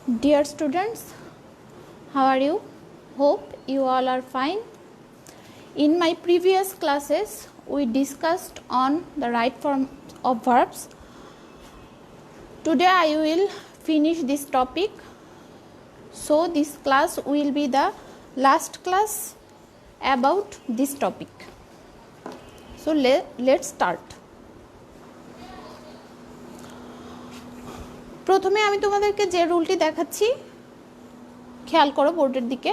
Dear students, how are you? Hope you all are fine. In my previous classes, we discussed on the right form of verbs. Today I will finish this topic. So this class will be the last class about this topic. So let's start. প্রথমে আমি তোমাদেরকে যে রুলটি দেখাচ্ছি খেয়াল করো বোর্ডের দিকে।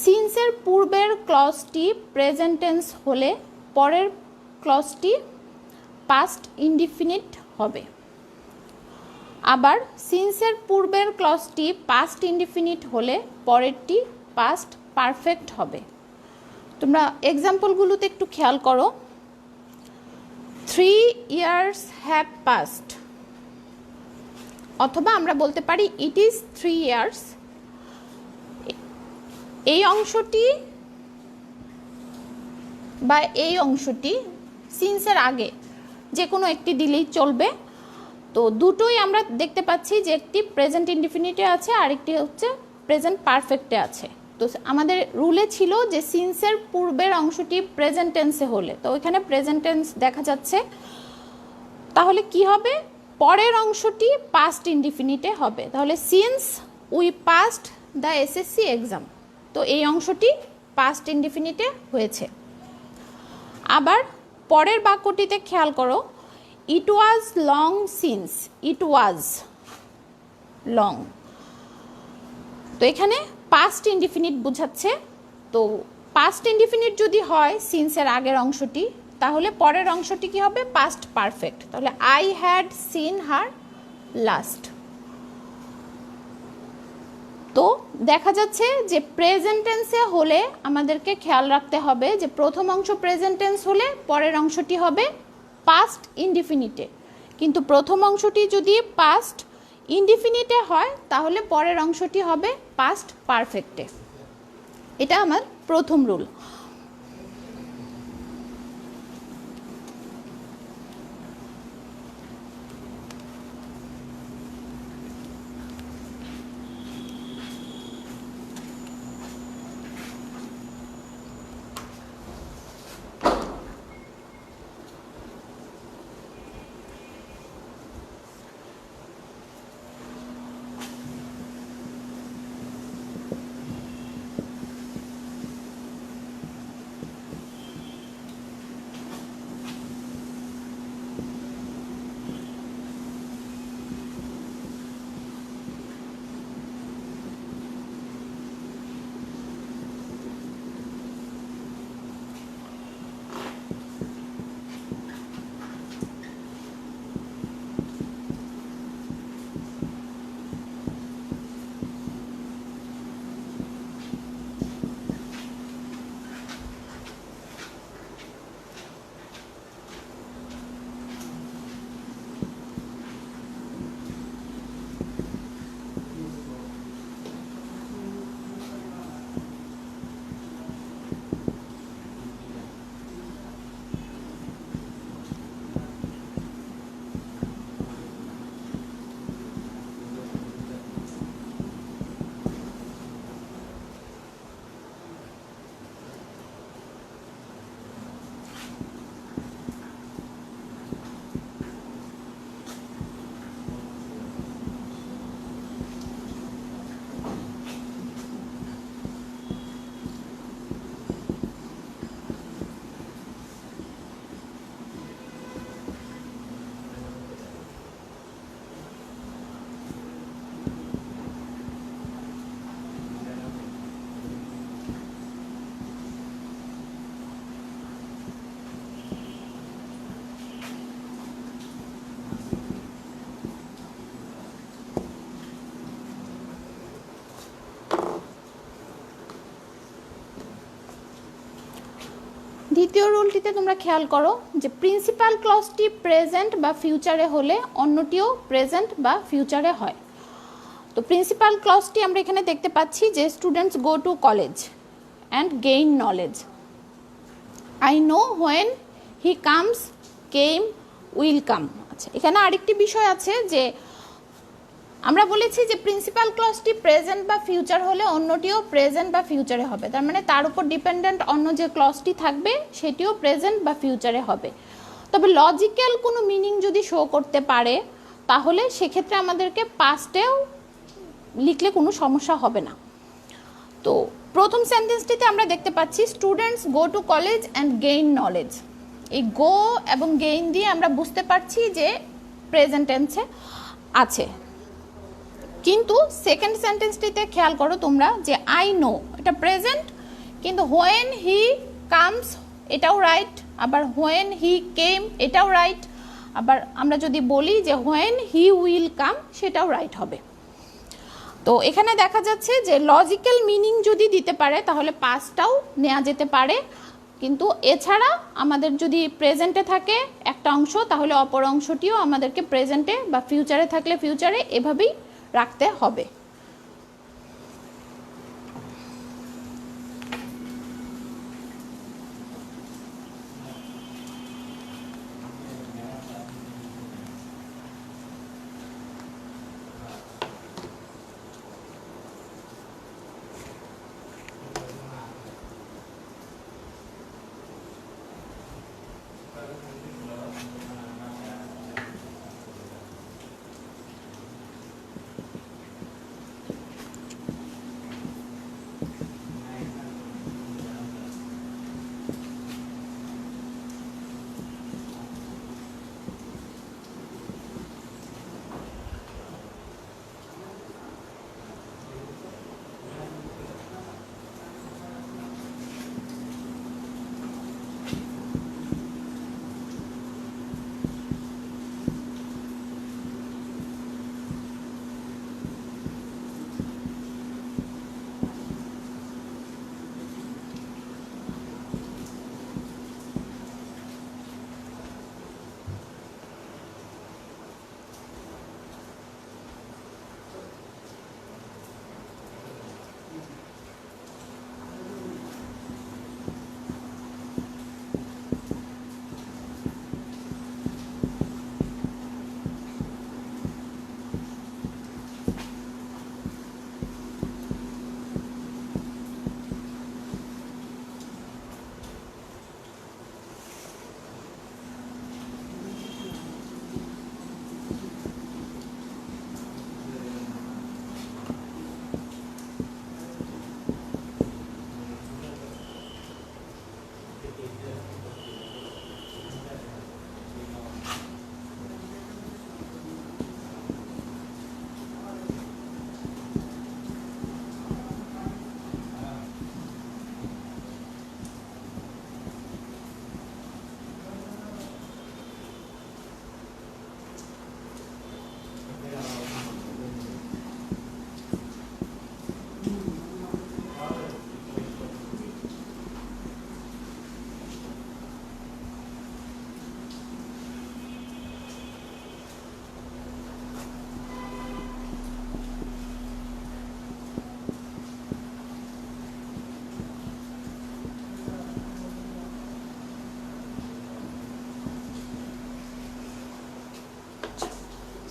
সিন্সের পূর্বের ক্লজটি প্রেজেন্ট টেন্স হলে পরের ক্লজটি পাস্ট ইনডিফিনিট হবে। আবার সিন্সের পূর্বের ক্লজটি পাস্ট ইনডিফিনিট হলে পরেরটি পাস্ট পারফেক্ট হবে। তোমরা এক্সাম্পলগুলোতে একটু খেয়াল করো। 3 years have passed, অথবা আমরা বলতে পারি ইট ইজ 3 years। এই অংশটি বা এই অংশটি সিন্সের আগে যে কোনো একটি দিলেই চলবে। তো দুটোই আমরা দেখতে পাচ্ছি যে একটি প্রেজেন্ট ইনডিফিনিটে আছে আর একটি হচ্ছে প্রেজেন্ট পারফেক্টে আছে। তো আমাদের রুলে ছিল যে সিন্সের পূর্বের অংশটি প্রেজেন্ট টেন্সে হলে, তো এখানে প্রেজেন্ট টেন্স দেখা যাচ্ছে, তাহলে কি হবে? পরের অংশটি পাস্ট ইনডিফিনিটে হবে। তাহলে since we past the SSC exam, তো এই অংশটি পাস্ট ইনডিফিনিটে হয়েছে। আবার পরের বাক্যটিতে খেয়াল করো, it was long since, it was long, তো এখানে পাস্ট ইনডিফিনিট বোঝাচ্ছে। তো পাস্ট ইনডিফিনিট যদি হয় সিন্সের আগের অংশটি, তাহলে পরের অংশটি কি হবে? Past perfect. তাহলে I had seen her last. তো দেখা যাচ্ছে যে প্রেজেন্ট টেন্সে হলে আমাদেরকে খেয়াল রাখতে হবে যে প্রথম অংশ প্রেজেন্ট টেন্স হলে পরের অংশটি হবে পাস্ট ইনডিফিনিটে, কিন্তু প্রথম অংশটি যদি পাস্ট ইনডিফিনিটে হয় তাহলে পরের অংশটি হবে পাস্ট পারফেক্টে। এটা আমার প্রথম রুল। দ্বিতীয় রুলটিতে তোমরা খেয়াল করো যে প্রিন্সিপাল ক্লজটি প্রেজেন্ট বা ফিউচারে হলে অন্যটিও প্রেজেন্ট বা ফিউচারে হয়। তো প্রিন্সিপাল ক্লজটি আমরা এখানে দেখতে পাচ্ছি যে students go to college and gain knowledge. I know when he comes, came, will come. আচ্ছা, এখানে আরেকটি বিষয় আছে যে আমরা বলেছি যে প্রিন্সিপাল ক্লজটি প্রেজেন্ট বা ফিউচার হলে অন্যটিও প্রেজেন্ট বা ফিউচারে হবে, তার মানে তার উপর ডিপেন্ডেন্ট অন্য যে ক্লজটি থাকবে সেটিও প্রেজেন্ট বা ফিউচারে হবে। তবে লজিক্যাল কোনো মিনিং যদি শো করতে পারে তাহলে সেক্ষেত্রে আমাদেরকে পাস্টেও লিখলে কোনো সমস্যা হবে না। তো প্রথম সেন্টেন্সটিতে আমরা দেখতে পাচ্ছি students go to college and gain knowledge. এই গো এবং গেইন দিয়ে আমরা বুঝতে পারছি যে প্রেজেন্ট টেন্সে আছে। কিন্তু সেকেন্ড সেন্টেন্সটিতে খেয়াল করো তোমরা যে আই নো, এটা প্রেজেন্ট, কিন্তু হোয়েন হি কামস এটাও রাইট, আবার হোয়েন হি কেম এটাও রাইট, আবার আমরা যদি বলি যে হোয়েন হি উইল কাম সেটাও রাইট হবে। তো এখানে দেখা যাচ্ছে যে লজিক্যাল মিনিং যদি দিতে পারে তাহলে পাস্টটাও নেওয়া যেতে পারে, কিন্তু এছাড়া আমাদের যদি প্রেজেন্টে থাকে একটা অংশ তাহলে অপর অংশটিও আমাদেরকে প্রেজেন্টে বা ফিউচারে থাকলে ফিউচারে এভাবেই রাখতে হবে।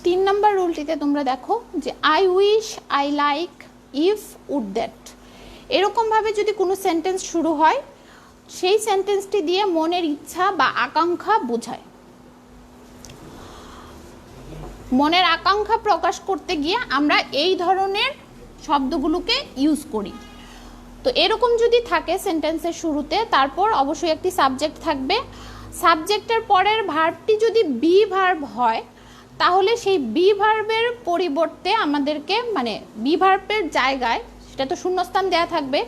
তিন নম্বর রুলটিতে তোমরা দেখো যে I wish, I like, if, would that, এরকমভাবে যদি কোনো সেন্টেন্স শুরু হয় সেই সেন্টেন্সটি দিয়ে মনের ইচ্ছা বা আকাঙ্ক্ষা বোঝায়। মনের আকাঙ্ক্ষা প্রকাশ করতে গিয়ে আমরা এই ধরনের শব্দগুলোকে ইউজ করি। তো এরকম যদি থাকে সেন্টেন্সের শুরুতে, তারপর অবশ্যই একটি সাবজেক্ট থাকবে। সাবজেক্টের পরের ভার্বটি যদি বি ভার্ব হয় তাহলে সেই বি ভার্বের পরিবর্তে আমাদেরকে মানে বি ভার্বের জায়গায়, সেটা তো শূন্যস্থান দেয়া থাকবে,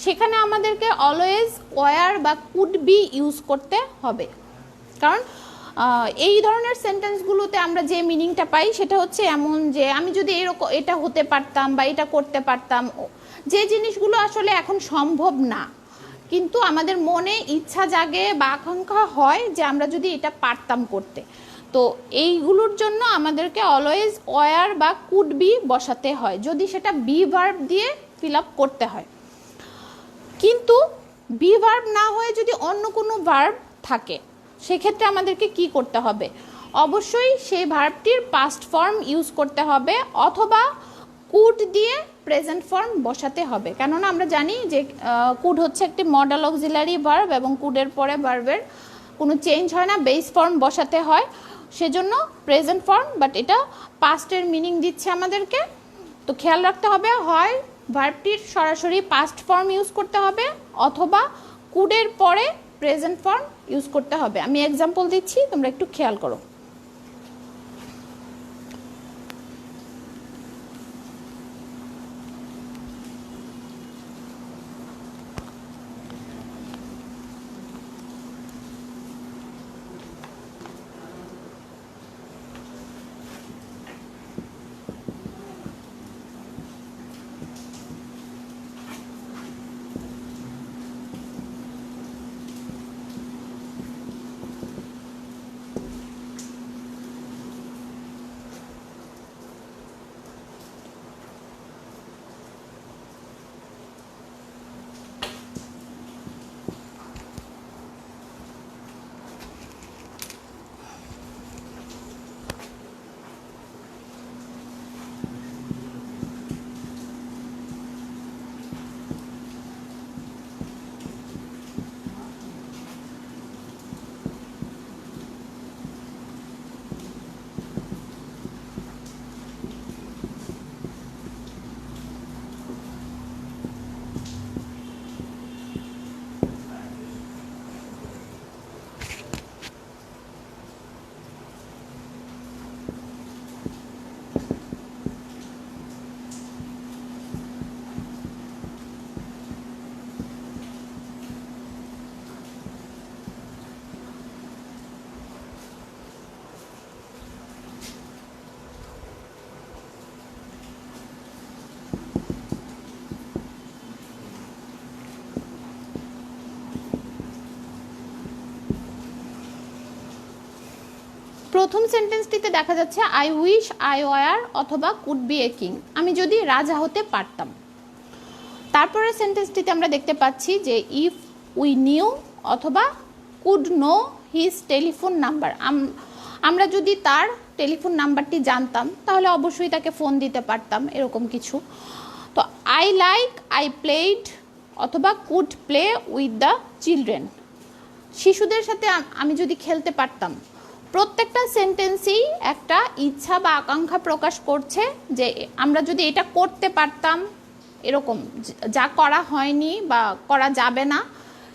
সেখানে আমাদেরকে অলওয়েজ ওয়ার বা কুড বি ইউজ করতে হবে। কারণ এই ধরনের সেন্টেন্সগুলোতে আমরা যে মিনিংটা পাই সেটা হচ্ছে এমন যে আমি যদি এরকম এটা হতে পারতাম বা এটা করতে পারতাম, যে জিনিসগুলো আসলে এখন সম্ভব না, কিন্তু আমাদের মনে ইচ্ছা জাগে বা আকাঙ্ক্ষা হয় যে আমরা যদি এটা পারতাম করতে। তো এইগুলোর জন্য আমাদেরকে অলওয়েজ ওয়ার বা কুড বি বসাতে হয় যদি সেটা বি ভার্ব দিয়ে ফিল আপ করতে হয়। কিন্তু বি ভার্ব না হয়ে যদি অন্য কোনো ভার্ব থাকে সেক্ষেত্রে আমাদেরকে কি করতে হবে? অবশ্যই সেই ভার্বটির পাস্ট ফর্ম ইউজ করতে হবে অথবা কুড দিয়ে প্রেজেন্ট ফর্ম বসাতে হবে, কেননা আমরা জানি যে কুড হচ্ছে একটি মডেল অক্সিলারি ভার্ব এবং কুডের পরে ভার্বের কোনো চেঞ্জ হয় না, বেস ফর্ম বসাতে হয়, সেজন্য প্রেজেন্ট ফর্ম, বাট এটা পাস্টের মিনিং দিচ্ছে আমাদেরকে। তো খেয়াল রাখতে হবে, হয় ভার্বটির সরাসরি পাস্ট ফর্ম ইউজ করতে হবে অথবা কুডের পরে প্রেজেন্ট ফর্ম ইউজ করতে হবে। আমি এক্সাম্পল দিচ্ছি, তোমরা একটু খেয়াল করো। প্রথম সেন্টেন্সটিতে দেখা যাচ্ছে আই উইশ আই ওয়ার অথবা কুড বি এ কিং, আমি যদি রাজা হতে পারতাম। তারপরের সেন্টেন্সটিতে আমরা দেখতে পাচ্ছি যে ইফ উই নিউ অথবা could know his telephone number, আমরা যদি তার টেলিফোন নাম্বারটি জানতাম তাহলে অবশ্যই তাকে ফোন দিতে পারতাম, এরকম কিছু। তো আই লাইক আই প্লেড অথবা could play with the children, শিশুদের সাথে আমি যদি খেলতে পারতাম। প্রত্যেকটা সেন্টেন্সেই একটা ইচ্ছা বা আকাঙ্ক্ষা প্রকাশ করছে যে আমরা যদি এটা করতে পারতাম, এরকম যা করা হয়নি বা করা যাবে না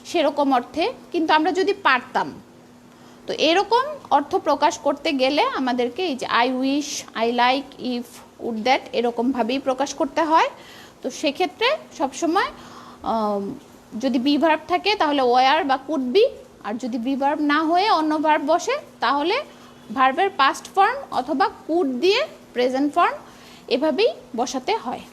সেরকম অর্থে, কিন্তু আমরা যদি পারতাম। তো এরকম অর্থ প্রকাশ করতে গেলে আমাদেরকে এই যে I wish I like if would that এরকমভাবেই প্রকাশ করতে হয়। তো সেক্ষেত্রে সবসময় যদি বি ভার্ব থাকে তাহলে ওয়ার বা কুড বি, আর যদি বি ভার্ব না হয়ে অন্য ভার্ব বসে তাহলে ভার্বের পাস্ট ফর্ম অথবা কুড দিয়ে প্রেজেন্ট ফর্ম এভাবেই বসাতে হয়।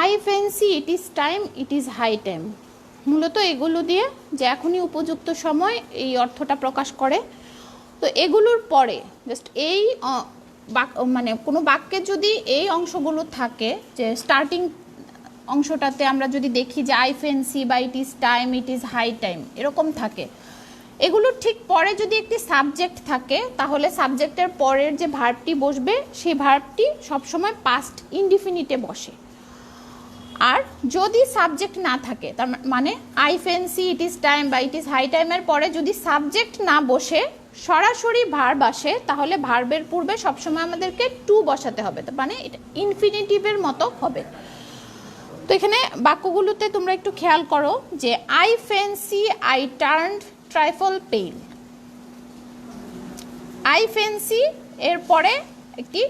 I fancy it is time, it is high time, মূলত এগুলো দিয়ে যে এখনই উপযুক্ত সময় এই অর্থটা প্রকাশ করে। তো এগুলোর পরে জাস্ট এই মানে কোনো বাক্যে যদি এই অংশগুলো থাকে, যে স্টার্টিং অংশটাতে আমরা যদি দেখি যে আই ফ্যান্সি বা it is time, it is high time এরকম থাকে, এগুলোর ঠিক পরে যদি একটি সাবজেক্ট থাকে তাহলে সাবজেক্টের পরের যে ভার্বটি বসবে সেই ভার্বটি সবসময় পাস্ট ইনডিফিনিটে বসে। আর যদি সাবজেক্ট না থাকে, তার মানে I fancy it is time বা ইট ইজ হাই টাইমের পরে যদি সাবজেক্ট না বসে সরাসরি ভার্ব আসে, তাহলে ভার্বের পূর্বে সবসময় আমাদেরকে টু বসাতে হবে, তার মানে এটা ইনফিনিটিভের মতো হবে। তো এখানে বাক্যগুলোতে তোমরা একটু খেয়াল করো যে I fancy I turned trifle পেল, আই ফ্যান্সি এর পরে একটি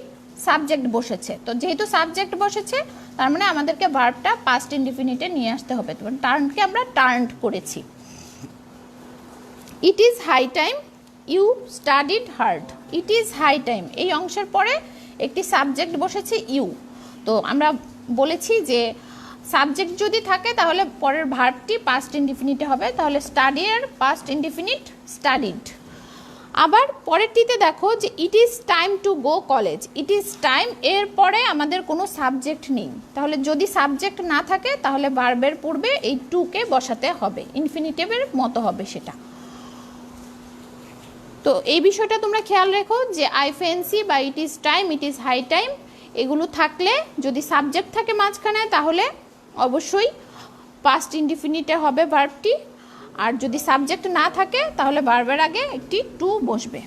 সাবজেক্ট বসেছে, তো যেহেতু সাবজেক্ট বসেছে তার মানে আমাদেরকে ভার্বটা পাস্ট ইনডিফিনিটে নিয়ে আসতে হবে। তো টার্নকে আমরা টার্নড করেছি। It is high time you studied hard, it is high time এই অংশের পরে একটি সাবজেক্ট বসেছে ইউ। তো আমরা বলেছি যে সাবজেক্ট যদি থাকে তাহলে পরের ভার্বটি পাস্ট ইনডিফিনিটে হবে, তাহলে স্টাডি এর পাস্ট ইনডিফিনিট স্টাডিড। আবার পরেরটিতে দেখো যে ইট is time to go college, it is time এর পরে আমাদের কোনো সাবজেক্ট নেই, তাহলে যদি সাবজেক্ট না থাকে তাহলে ভার্বের পূর্বে এই টুকে বসাতে হবে, ইনফিনিটিভের মতো হবে সেটা। তো এই বিষয়টা তোমরা খেয়াল রেখো যে আই ফ্যান্সি বা it is time, it is high time এগুলো থাকলে যদি সাবজেক্ট থাকে মাঝখানে তাহলে অবশ্যই পাস্ট ইনডিফিনিটে হবে ভার্বটি, আর যদি সাবজেক্ট না থাকে তাহলে ভার্বের আগে একটি টু বসবে।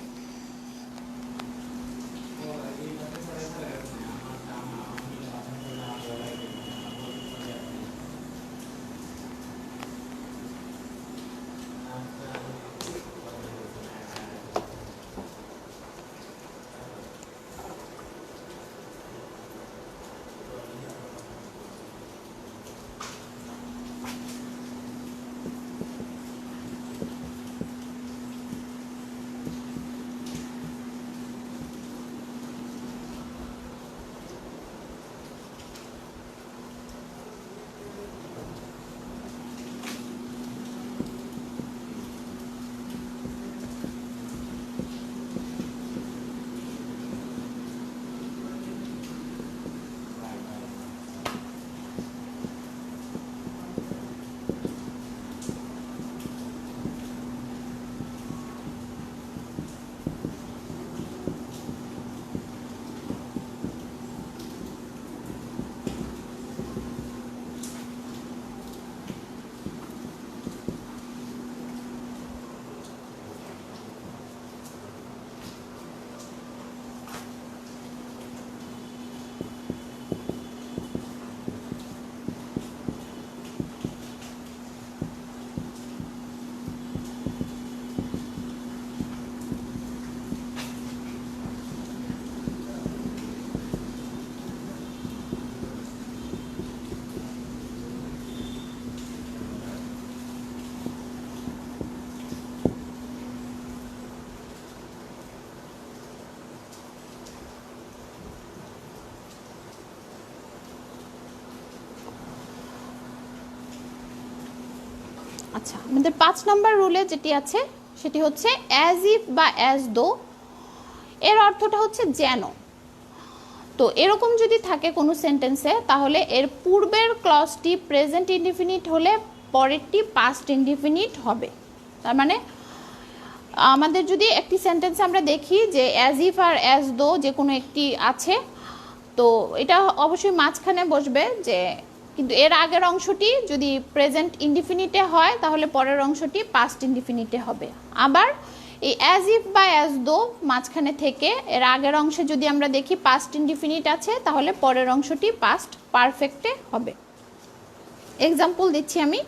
আচ্ছা, আমাদের 5 নম্বর রুলে যেটি আছে সেটি হচ্ছে অ্যাজ ইফ বা অ্যাজ দো, এর অর্থটা হচ্ছে যেন। তো এরকম যদি থাকে কোনো সেন্টেন্সে তাহলে এর পূর্বের ক্লজটি প্রেজেন্ট ইনডিফিনিট হলে পরেরটি পাস্ট ইনডিফিনিট হবে। তার মানে আমাদের যদি একটি সেন্টেন্সে আমরা দেখি যে as if R as though যে কোনো একটি আছে, তো এটা অবশ্যই মাঝখানে বসবে, যে কিন্তু এর আগের অংশটি যদি প্রেজেন্ট ইনডিফিনিটে হয় তাহলে পরের অংশটি পাস্ট ইনডিফিনিটে হবে। আবার এই অ্যাজ ইফ বা অ্যাজ দো মাঝখানে থেকে এর আগের অংশে যদি আমরা দেখি পাস্ট ইনডিফিনিট আছে, তাহলে পরের অংশটি পাস্ট পারফেক্টে হবে। এক্সাম্পল দিচ্ছি আমি।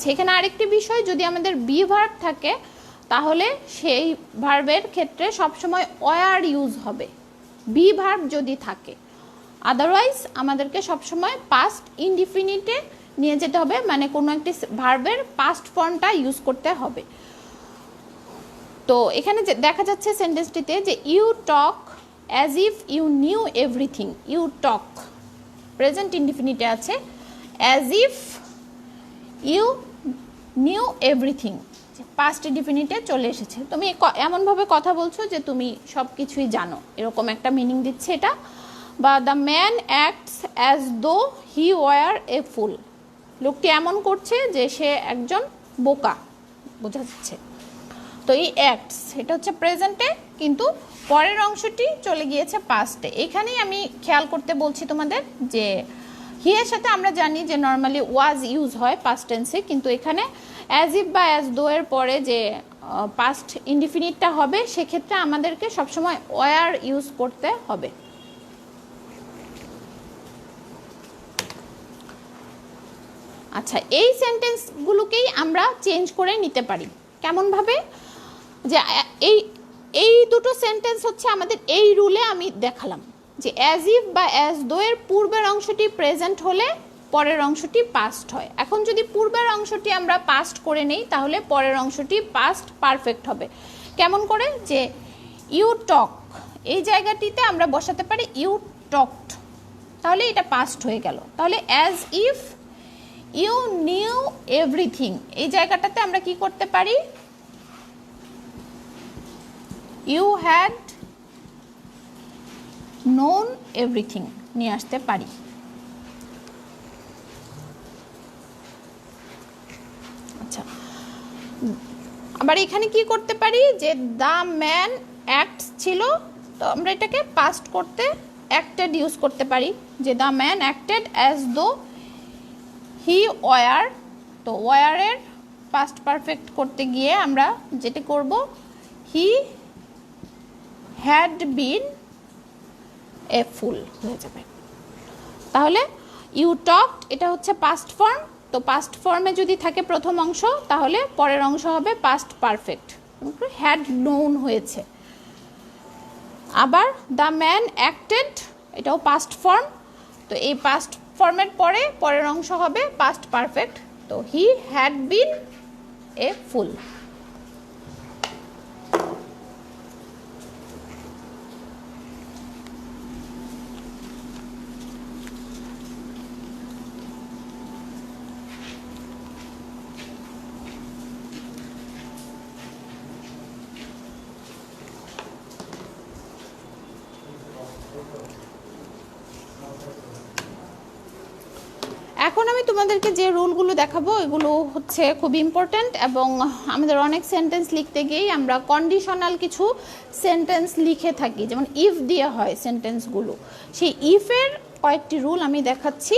সেখানে আরেকটি বিষয়, যদি আমাদের বি ভার্ব থাকে তাহলে সেই ভার্বের ক্ষেত্রে সবসময় ওয়ার ইউজ হবে, বি ভার্ব যদি থাকে। আদারওয়াইজ আমাদেরকে সবসময় পাস্ট ইনডিফিনিটে নিয়ে যেতে হবে, মানে কোনো একটি ভার্বের পাস্ট ফর্মটা ইউজ করতে হবে। তো এখানে দেখা যাচ্ছে সেন্টেন্সটিতে যে you talk as if you knew everything. You talk present ইনডিফিনিটে আছে, as if you knew everything past ইনডিফিনিটে চলে এসেছে। তুমি এমনভাবে কথা বলছো যে তুমি সব কিছুই জানো, এরকম একটা মিনিং দিচ্ছে এটা। বা the man acts as though he war এ ফুল। লোকটি এমন করছে যে সে একজন বোকা, বোঝা যাচ্ছে। তো এই অ্যাক্টস এটা হচ্ছে প্রেজেন্টে, কিন্তু পরের অংশটি চলে গিয়েছে পাস্টে। এখানেই আমি খেয়াল করতে বলছি তোমাদের যে হি এর সাথে আমরা জানি যে নর্মালি ওয়াজ ইউজ হয় পাস্ট টেন্সে, কিন্তু এখানে অ্যাজ ইফ বা অ্যাজ দো এর পরে যে পাস্ট ইনডিফিনিটটা হবে সেক্ষেত্রে আমাদেরকে সবসময় ওয়ার ইউজ করতে হবে। আচ্ছা, এই সেন্টেন্সগুলোকেই আমরা চেঞ্জ করে নিতে পারি। কেমনভাবে? যে এই দুটো সেন্টেন্স হচ্ছে আমাদের এই রুলে আমি দেখালাম যে অ্যাজ ইফ বা অ্যাজ দো এর পূর্বের অংশটি প্রেজেন্ট হলে পরের অংশটি পাস্ট হয়। এখন যদি পূর্বের অংশটি আমরা পাস্ট করে নেই তাহলে পরের অংশটি পাস্ট পারফেক্ট হবে। কেমন করে? যে ইউ টক, এই জায়গাটিতে আমরা বসাতে পারি ইউ টকড, তাহলে এটা পাস্ট হয়ে গেল। তাহলে as if you knew everything, এই জায়গাটাতে আমরা কি করতে পারি? ইউ হ্যাড নোন এভরিথিং নিয়ে আসতে পারি। আচ্ছা, আবার এখানে কি করতে পারি? যে দ্য ম্যান অ্যাক্টস ছিল, তো আমরা এটাকে পাস্ট করতে অ্যাক্টেড ইউজ করতে পারি, যে the man acted as though he war. তো ওয়ারের পাস্ট পারফেক্ট করতে গিয়ে আমরা যেটা করব, হি হ্যাড বিন এ ফুল হয়ে যাবে। তাহলে ইউ টকড এটা হচ্ছে পাস্ট ফর্ম, তো পাস্ট ফর্মে যদি থাকে প্রথম অংশ তাহলে পরের অংশ হবে পাস্ট পারফেক্ট, হ্যাড নোন হয়েছে। আবার দ্য ম্যান অ্যাক্টেড এটাও পাস্ট ফর্ম, তো এই পাস্ট ফর্মের পরে পরের অংশ হবে পাস্ট পারফেক্ট, তো হি হ্যাড বিন এ ফুল। এখন আমি তোমাদেরকে যে রুলগুলো দেখাবো এগুলো হচ্ছে খুব ইম্পর্ট্যান্ট, এবং আমাদের অনেক সেন্টেন্স লিখতে গিয়েই আমরা কন্ডিশনাল কিছু সেন্টেন্স লিখে থাকি, যেমন ইফ দিয়ে হয় সেন্টেন্সগুলো। সেই ইফের কয়েকটি রুল আমি দেখাচ্ছি।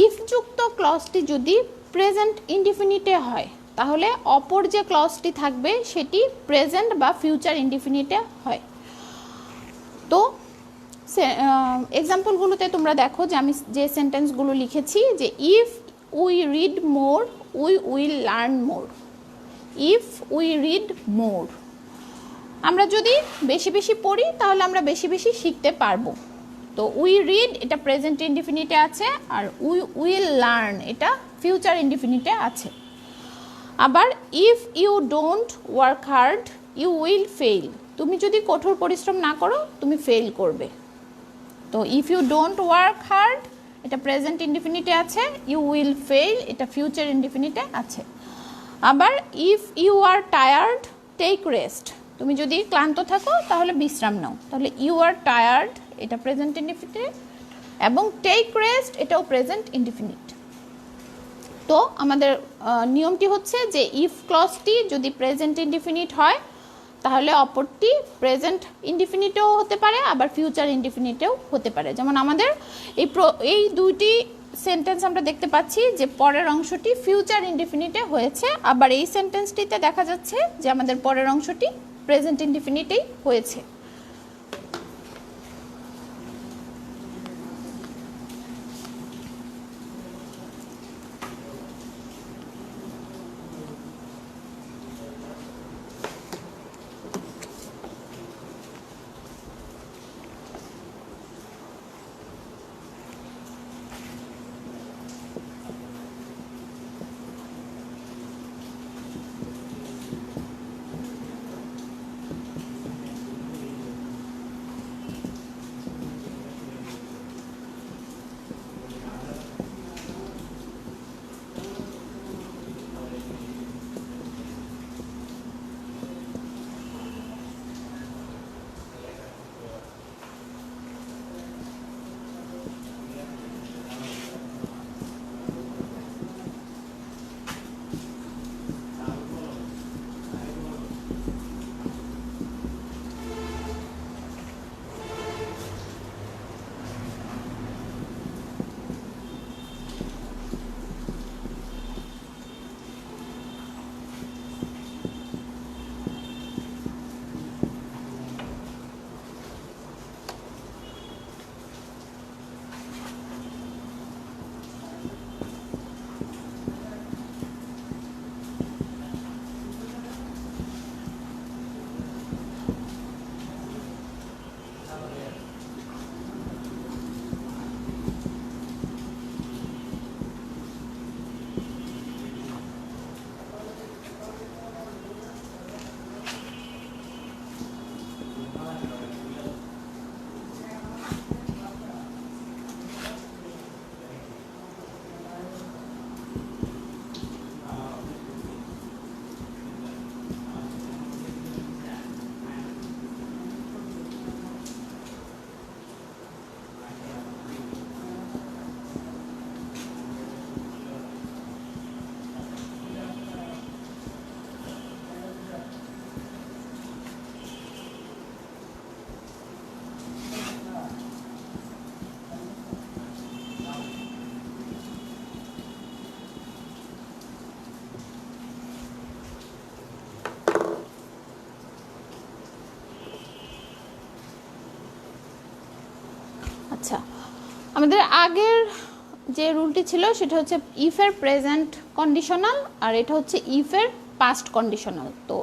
ইফ যুক্ত ক্লজটি যদি প্রেজেন্ট ইনডিফিনিটে হয় তাহলে অপর যে ক্লজটি থাকবে সেটি প্রেজেন্ট বা ফিউচার ইনডিফিনিটে হয়। তো এক্সাম্পলগুলোতে তোমরা দেখো যে আমি যে সেন্টেন্সগুলো লিখেছি যে if we read more we will learn more. If we read more, আমরা যদি বেশি বেশি পড়ি তাহলে আমরা বেশি বেশি শিখতে পারবো। তো উই রিড এটা প্রেজেন্ট ইনডিফিনিটে আছে, আর উই উইল লার্ন এটা ফিউচার ইনডিফিনিটে আছে। আবার if you don't work hard you will fail, তুমি যদি কঠোর পরিশ্রম না করো তুমি ফেল করবে। তো if you don't work hard এটা প্রেজেন্ট ইনডিফিনিটে আছে, ইউ উইল ফেইল এটা ফিউচার ইনডিফিনিটে আছে। আবার if you are tired take rest, তুমি যদি ক্লান্ত থাকো তাহলে বিশ্রাম নাও, তাহলে ইউ আর টায়ার্ড এটা প্রেজেন্ট ইনডিফিনিট এবং টেক রেস্ট এটাও প্রেজেন্ট ইনডিফিনিট। তো আমাদের নিয়মটি হচ্ছে যে ইফ ক্লজটি যদি প্রেজেন্ট ইনডিফিনিট হয় তাহলে অপরটি প্রেজেন্ট ইনডিফিনিটেও হতে পারে আবার ফিউচার ইনডিফিনিটেও হতে পারে। যেমন আমাদের এই দুইটি সেন্টেন্স আমরা দেখতে পাচ্ছি যে পরের অংশটি ফিউচার ইনডিফিনিটে হয়েছে, আবার এই সেন্টেন্সটিতে দেখা যাচ্ছে যে আমাদের পরের অংশটি প্রেজেন্ট ইনডিফিনিটেই হয়েছে। আচ্ছা, আমাদের আগের যে রুলটি ছিল সেটা হচ্ছে ইফের প্রেজেন্ট কন্ডিশনাল আর এটা হচ্ছে ইফের পাস্ট কন্ডিশনাল। তো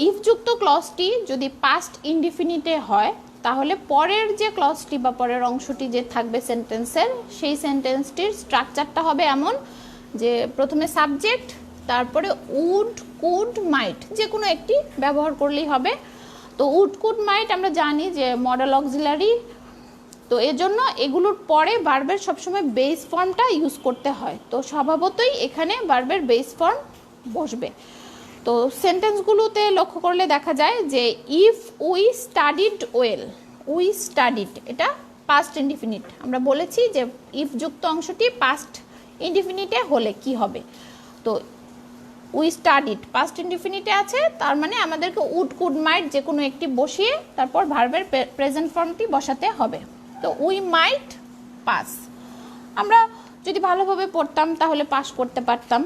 ইফ যুক্ত ক্লজটি যদি পাস্ট ইনডিফিনিটে হয় তাহলে পরের যে ক্লজটি বা পরের অংশটি যে থাকবে সেন্টেন্সের সেই সেন্টেন্সটির স্ট্রাকচারটা হবে এমন যে প্রথমে সাবজেক্ট, তারপরে উড কুড মাইট যে কোনো একটি ব্যবহার করলেই হবে। তো উড কুড মাইট আমরা জানি যে মডেল অক্সিলারি, তো এজন্য এগুলোর পরে ভার্বের সবসময় বেস ফর্মটা ইউজ করতে হয়। তো স্বভাবতই এখানে ভার্বের বেস ফর্ম বসবে। তো সেন্টেন্সগুলোতে লক্ষ্য করলে দেখা যায় যে if we studied well, we studied এটা পাস্ট ইনডিফিনিট। আমরা বলেছি যে ইফ যুক্ত অংশটি পাস্ট ইনডিফিনিটে হলে কি হবে। তো উই স্টাডিড পাস্ট ইনডিফিনিটে আছে, তার মানে আমাদেরকে উড কুড মাইট যে কোনো একটি বসিয়ে তারপর ভার্বের প্রেজেন্ট ফর্মটি বসাতে হবে। তো উই মাইট পাস, আমরা যদি ভালোভাবে পড়তাম তাহলে পাস করতে পারতাম।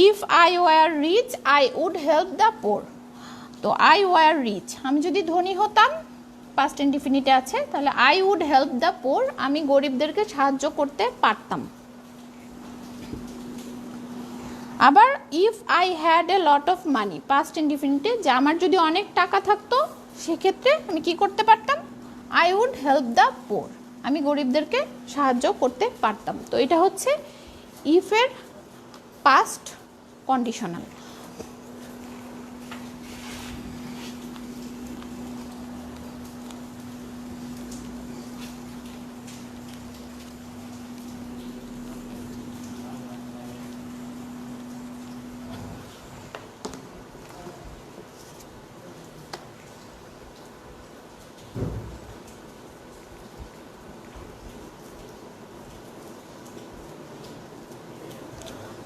If I were rich I would help the poor. তো আই ওয়ার রিচ, আমি যদি ধনী হতাম, পাস্ট ইনডিফিনিটে আছে, তাহলে I would help the poor, আমি গরিবদেরকে সাহায্য করতে পারতাম। আবার if I had a lot of money, past ইনডিফিনিটে, যে আমার যদি অনেক টাকা থাকতো সেক্ষেত্রে আমি কি করতে পারতাম, I would help the poor, আমি গরিবদেরকে সাহায্য করতে পারতাম। তো এটা হচ্ছে ইফের পাস্ট কন্ডিশনাল।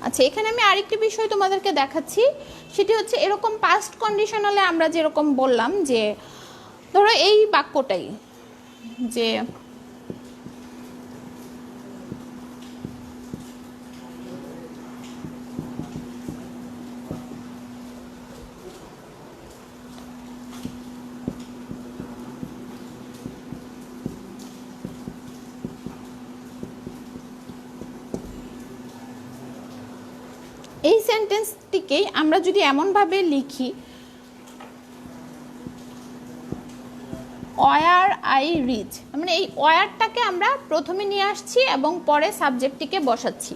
আচ্ছা, এখানে আমি আরেকটি বিষয় তোমাদেরকে দেখাচ্ছি, সেটি হচ্ছে এরকম পাস্ট কন্ডিশনালে আমরা যেরকম বললাম যে ধরো এই বাক্যটাই, যে এই সেন্টেন্সটিকেই আমরা যদি এমনভাবে লিখি, ওয়ার আই রিচ, মানে এই ওয়ারটাকে আমরা প্রথমে নিয়ে আসছি এবং পরে সাবজেক্টটিকে বসাচ্ছি।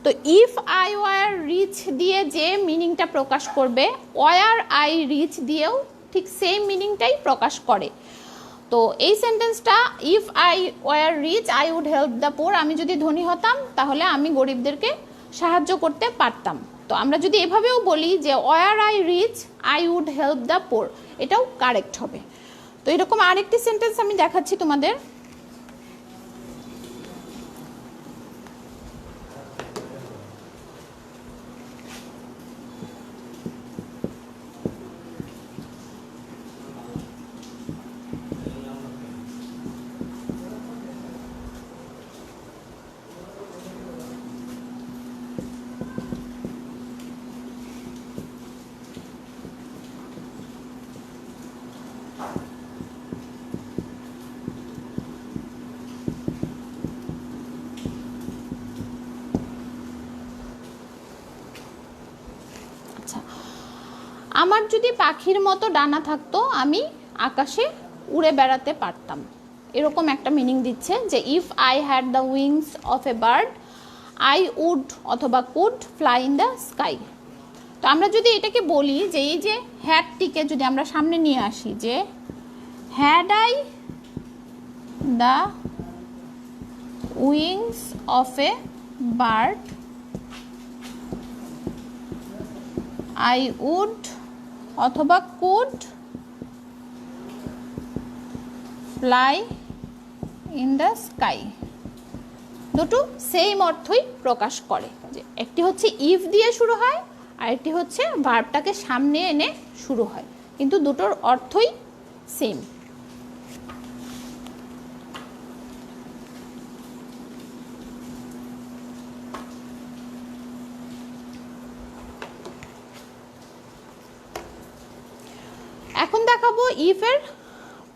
তো ইফ আই ওয়ার রিচ দিয়ে যে মিনিংটা প্রকাশ করবে, ওয়ার আই রিচ দিয়েও ঠিক সেম মিনিংটাই প্রকাশ করে। তো এই সেন্টেন্সটা, if I were rich I would help the poor, আমি যদি ধনী হতাম তাহলে আমি গরিবদেরকে সাহায্য করতে পারতাম। তো আমরা যদি এভাবেও বলি যে were I rich I would help the poor, এটাও কারেক্ট হবে। তো এরকম আরেকটি সেন্টেন্স আমি দেখাচ্ছি তোমাদের। আমার যদি পাখির মতো ডানা থাকতো আমি আকাশে উড়ে বেড়াতে পারতাম, এরকম একটা মিনিং দিচ্ছে যে if I had the wings of a bird I would অথবা could fly in the sky. তো আমরা যদি এটাকে বলি যে এই যে হ্যাডটিকে যদি আমরা সামনে নিয়ে আসি, যে had I the wings of a bird I would অথবা could fly in the sky, দুটো সেম অর্থই প্রকাশ করে। যে একটি হচ্ছে ইফ দিয়ে শুরু হয় আর একটি হচ্ছে ভার্বটাকে সামনে এনে শুরু হয়, কিন্তু দুটোর অর্থই সেম। এখন দেখাবো ইফের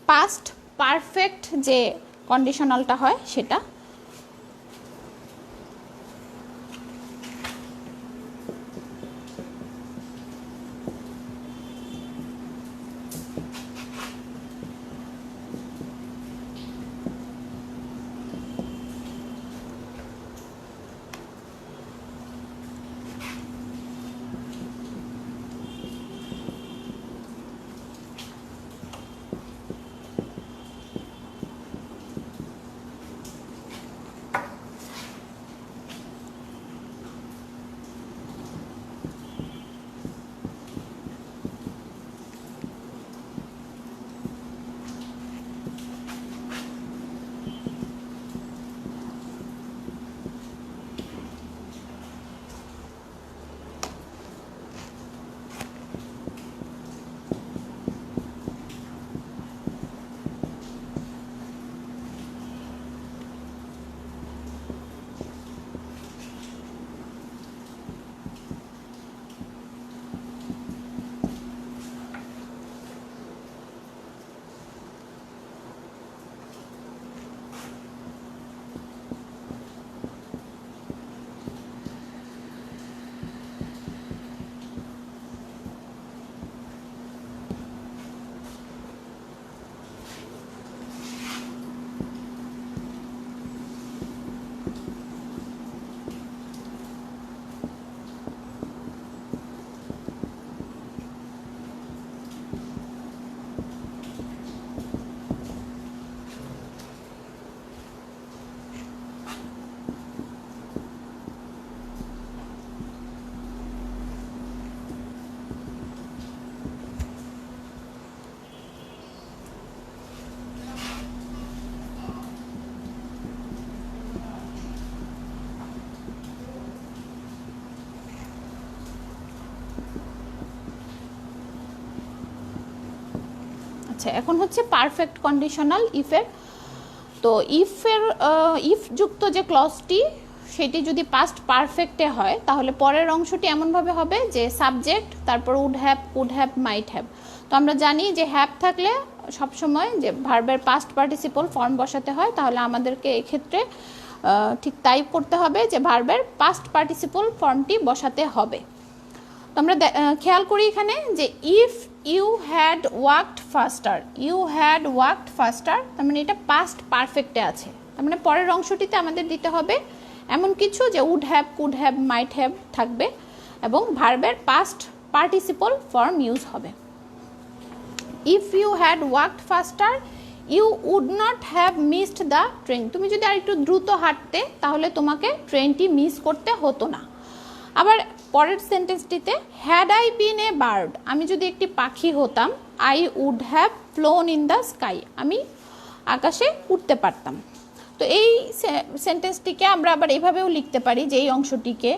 পাস্ট পারফেক্ট যে কন্ডিশনালটা হয় সেটা। আচ্ছা, এখন হচ্ছে পারফেক্ট কন্ডিশনাল ইফের। তো ইফ যুক্ত যে ক্লজটি সেটি যদি পাস্ট পারফেক্টে হয় তাহলে পরের অংশটি এমনভাবে হবে যে সাবজেক্ট, তারপর would have, could have, might have. তো আমরা জানি যে হ্যাভ থাকলে সবসময় যে ভার্বের পাস্ট পার্টিসিপল ফর্ম বসাতে হয়, তাহলে আমাদেরকে এক্ষেত্রে ঠিক তাই করতে হবে যে ভার্বের পাস্ট পার্টিসিপল ফর্মটি বসাতে হবে। তো আমরা খেয়াল করি এখানে যে if you had worked faster, you had worked faster, তার মানে এটা পাস্ট পারফেক্টে আছে। তার মানে পরের অংশটিতে আমাদের দিতে হবে এমন কিছু যে would have, could have, might have থাকবে এবং ভার্বের পাস্ট পার্টিসিপল ফর্ম ইউজ হবে। If you had worked faster you would not have missed the train. তুমি যদি আর একটু দ্রুত হাঁটতে তাহলে তোমাকে ট্রেনটি মিস করতে হতো না। আবার পরের সেন্টেন্সটিতে had I been a bird, আমি যদি একটি পাখি হতাম, I would have flown in the sky, আমি আকাশে উঠতে পারতাম। তো এই সেন্টেন্সটিকে আমরা আবার এভাবেও লিখতে পারি যে এই অংশটিকে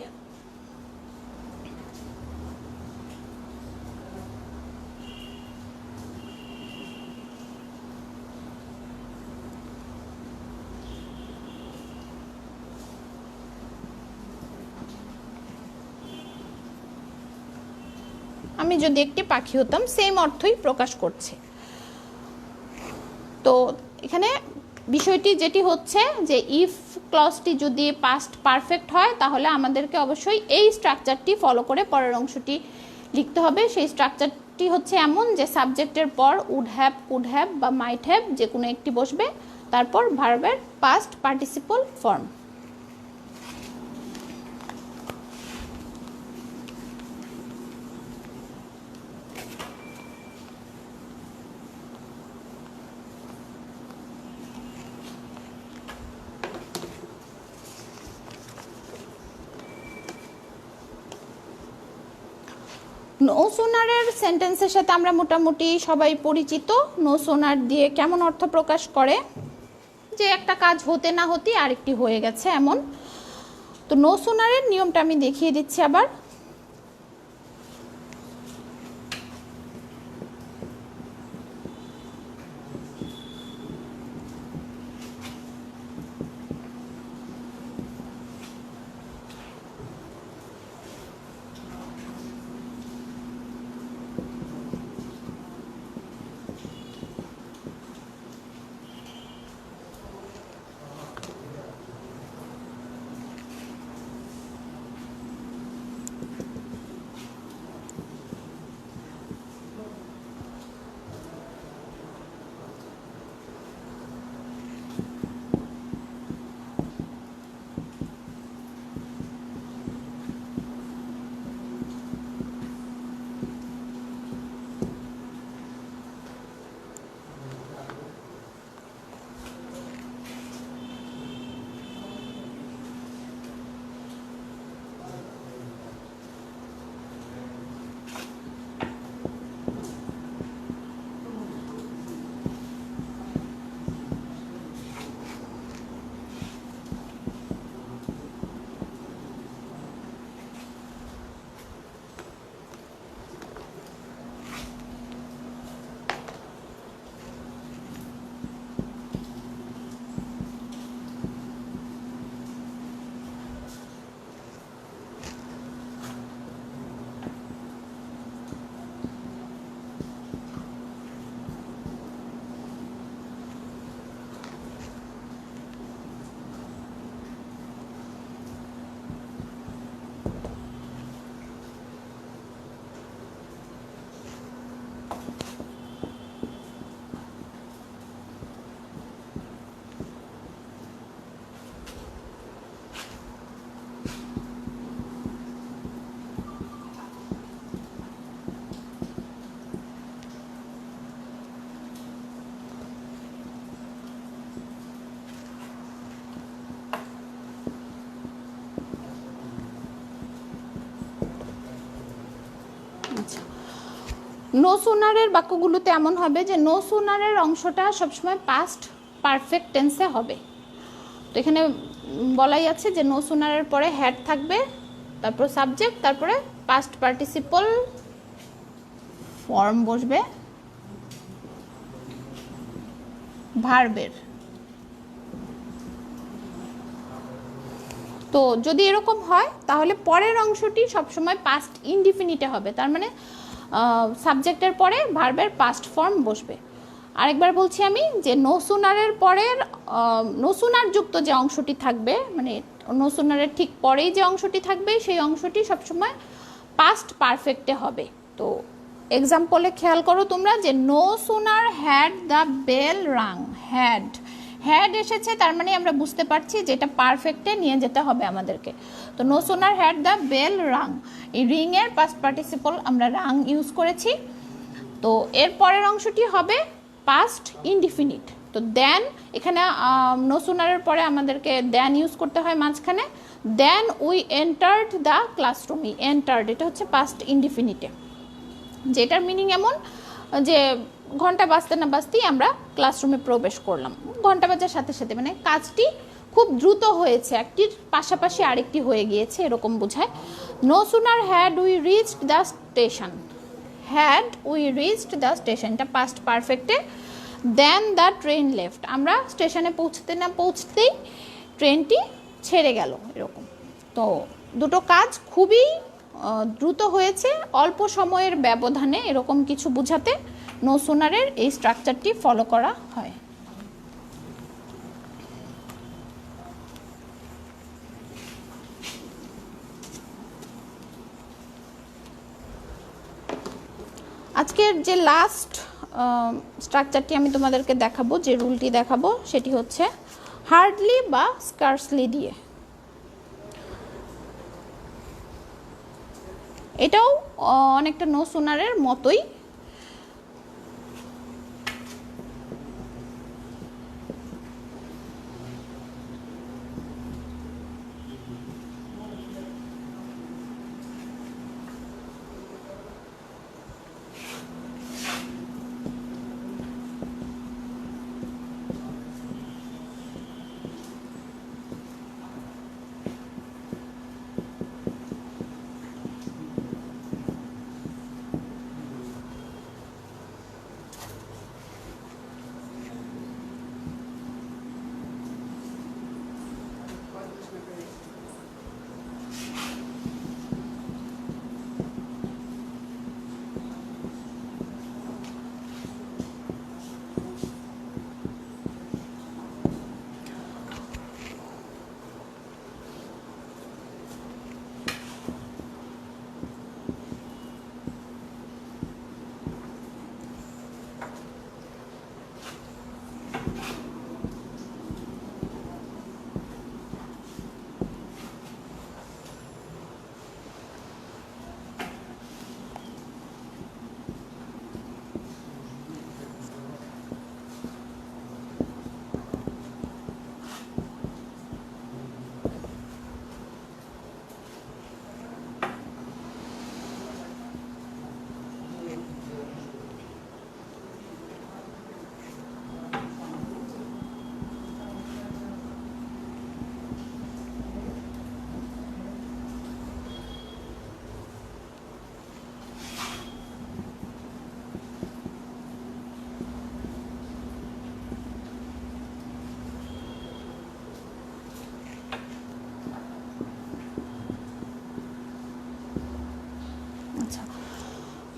আমি যদি একটি পাখি হতাম, সেম অর্থই প্রকাশ করছে। তো এখানে বিষয়টি যেটি হচ্ছে যে ইফ ক্লজটি যদি পাস্ট পারফেক্ট হয় তাহলে আমাদেরকে অবশ্যই এই স্ট্রাকচারটি ফলো করে পরের অংশটি লিখতে হবে। সেই স্ট্রাকচারটি হচ্ছে এমন যে সাবজেক্টের পর উড হ্যাভ, কুড হ্যাভ বা মাইট হ্যাভ যে কোনো একটি বসবে, তারপর ভার্বের পাস্ট পার্টিসিপল ফর্ম। নো সোনারের সেন্টেন্সের সাথে আমরা মোটামুটি সবাই পরিচিত। নো সোনার দিয়ে কেমন অর্থ প্রকাশ করে যে একটা কাজ হতে না হতেই আরেকটি হয়ে গেছে এমন। তো নো সোনারের নিয়মটা আমি দেখিয়ে দিচ্ছি আবার। নো সোনারের বাক্যগুলোতে এমন হবে যে নো সোনারের অংশটা সবসময় পাস্ট পারফেক্ট টেন্সে হবে। তো এখানে বলাই আছে যে নো সোনারের পরে হ্যাড থাকবে, তারপর সাবজেক্ট, তারপরে পাস্ট পার্টিসিপল ফর্ম বসবে। ভার্বের। তো যদি এরকম হয় তাহলে পরের অংশটি সবসময় পাস্ট ইনডিফিনিটে হবে, তার মানে সাবজেক্টের পরে ভার্বের পাস্ট ফর্ম বসবে। আরেকবার বলছি আমি যে নো সুনারের পরের নো সুনার যুক্ত যে অংশটি থাকবে, মানে নো সুনারের ঠিক পরেই যে অংশটি থাকবে সেই অংশটি সবসময় পাস্ট পারফেক্টে হবে। তো এক্সাম্পলে খেয়াল করো তোমরা যে no sooner had the bell rang, had এসেছে, তার মানে আমরা বুঝতে পারছি যে এটা পারফেক্টে নিয়ে যেতে হবে আমাদেরকে। তো no sooner had the bell rang, এই রিং এর পাস্ট পার্টিসিপল আমরা রাং ইউজ করেছি। তো এর পরের অংশটি হবে পাস্ট ইনডিফিনিট। তো দেন এখানে নো সুনারের পরে আমাদেরকে দেন ইউজ করতে হয় মাঝখানে। Then we entered the classroom, entered এটা হচ্ছে পাস্ট ইনডিফিনিটে, যেটার মিনিং এমন যে ঘন্টা বাজতে না বাজতেই আমরা ক্লাসরুমে প্রবেশ করলাম। ঘন্টা বাজার সাথে সাথে মানে কাজটি খুব দ্রুত হয়েছে, একটির পাশাপাশি আরেকটি হয়ে গিয়েছে এরকম বোঝায়। No sooner had we reached the station, had we reached the station এটা পাস্ট পারফেক্টে। দেন দ্য ট্রেন লেফট, আমরা স্টেশনে পৌঁছতে না পৌঁছতেই ট্রেনটি ছেড়ে গেল এরকম। তো দুটো কাজ খুবই দ্রুত হয়েছে অল্প সময়ের ব্যবধানে, এরকম কিছু বোঝাতে নো সুনারের এই স্ট্রাকচারটি ফলো করা হয়। আজকের যে লাস্ট স্ট্রাকচারটি আমি তোমাদেরকে দেখাবো, যে রুলটি দেখাবো সেটি হচ্ছে হার্ডলি বা স্কার্সলি দিয়ে। এটাও অনেকটা নো সুনারের মতোই।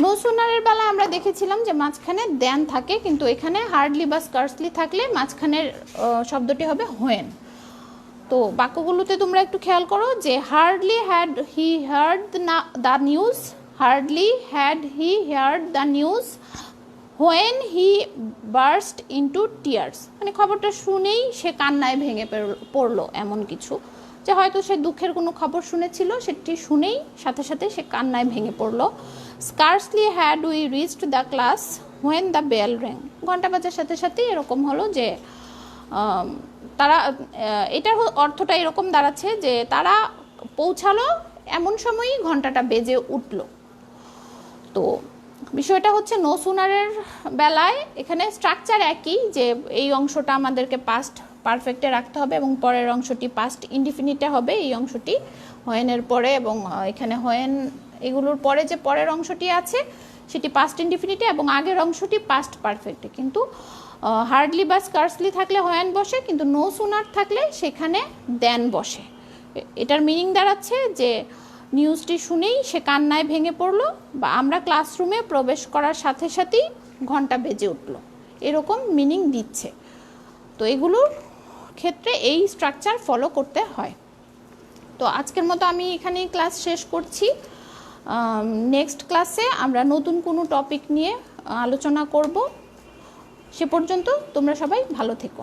নো সুনারের বেলা আমরা দেখেছিলাম যে মাঝখানে দেন থাকে, কিন্তু এখানে হার্ডলি বা স্কার্সলি থাকলে মাঝখানের শব্দটি হবে হোয়েন। তো বাক্যগুলোতে তোমরা একটু খেয়াল করো যে hardly had he heard the news, hardly had he heard the news when he burst into tears, মানে খবরটা শুনেই সে কান্নায় ভেঙে পড়লো এমন কিছু, যে হয়তো সে দুঃখের কোনো খবর শুনেছিল, সেটি শুনেই সাথে সাথে সে কান্নায় ভেঙে পড়লো। Scarcely had we reached the class when the bell ring, ঘন্টা বাজার সাথে সাথে এরকম হলো যে তারা, এটার অর্থটা এরকম দাঁড়াচ্ছে যে তারা পৌঁছালো এমন সময়ই ঘন্টাটা বেজে উঠল। তো বিষয়টা হচ্ছে নো সুনারের বেলায় এখানে স্ট্রাকচার একই, যে এই অংশটা আমাদেরকে পাস্ট পারফেক্টে রাখতে হবে এবং পরের অংশটি পাস্ট ইনডিফিনিটে হবে, এই অংশটি হোয়েনের পরে, এবং এখানে হোয়েন এগুলোর পরে যে পরের অংশটি আছে সেটি পাস্ট ইনডিফিনিটে এবং আগের অংশটি পাস্ট পারফেক্টে। কিন্তু হার্ডলি বা স্কার্সলি থাকলে হ্যান বসে, কিন্তু নো সুনার থাকলে সেখানে দেন বসে। এটার মিনিং দাঁড়াচ্ছে যে নিউজটি শুনেই সে কান্নায় ভেঙে পড়লো, বা আমরা ক্লাসরুমে প্রবেশ করার সাথে সাথেই ঘন্টা বেজে উঠলো, এরকম মিনিং দিচ্ছে। তো এগুলোর ক্ষেত্রে এই স্ট্রাকচার ফলো করতে হয়। তো আজকের মতো আমি এখানেই ক্লাস শেষ করছি। নেক্সট ক্লাসে আমরা নতুন কোনো টপিক নিয়ে আলোচনা করব। সে পর্যন্ত তোমরা সবাই ভালো থেকো।